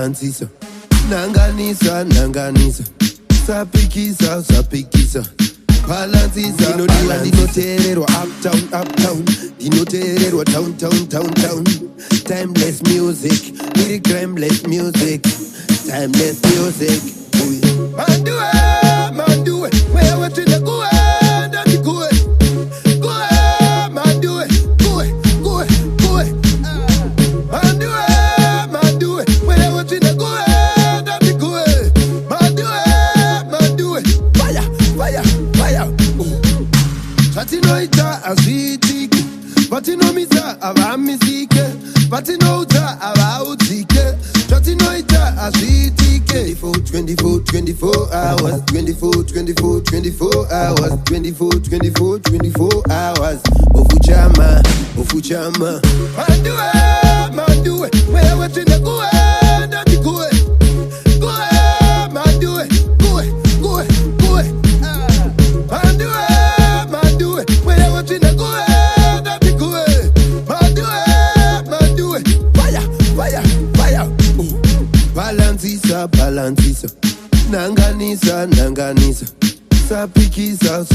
balancisa, nanganisa, sapikisa, balancisa, dinotererwa uptown, dinotererwa town, timeless music, lyric timeless music, Mhanduwe, where what you go and you go, Mhanduwe, go. Mhanduwe, where what you go and you go, Mhanduwe, fire. Chatinoita azitike, patinomisa avamisike, patinouta avautike, chatinoita azitike. 24 hours, 24 hours, Ofuchama. Mhanduwe, where what you go and you go, Mhanduwe, go. Mhanduwe, where what you go and you go, Mhanduwe, fire. Balancisa, nanganisa, sapikisa,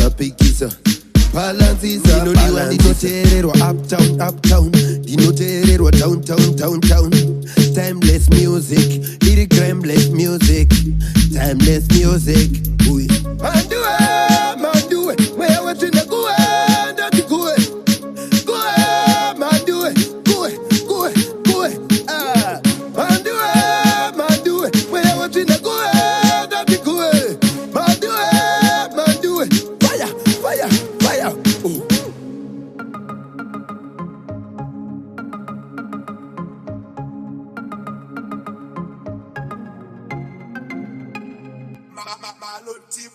balancisa, dinotererwa uptown, dinotererwa town, timeless music, lyric timeless music, Mhanduwe, where what you go and you go, Mhanduwe, go. Mhanduwe, where what you go and you go, Mhanduwe, fire. Malo team.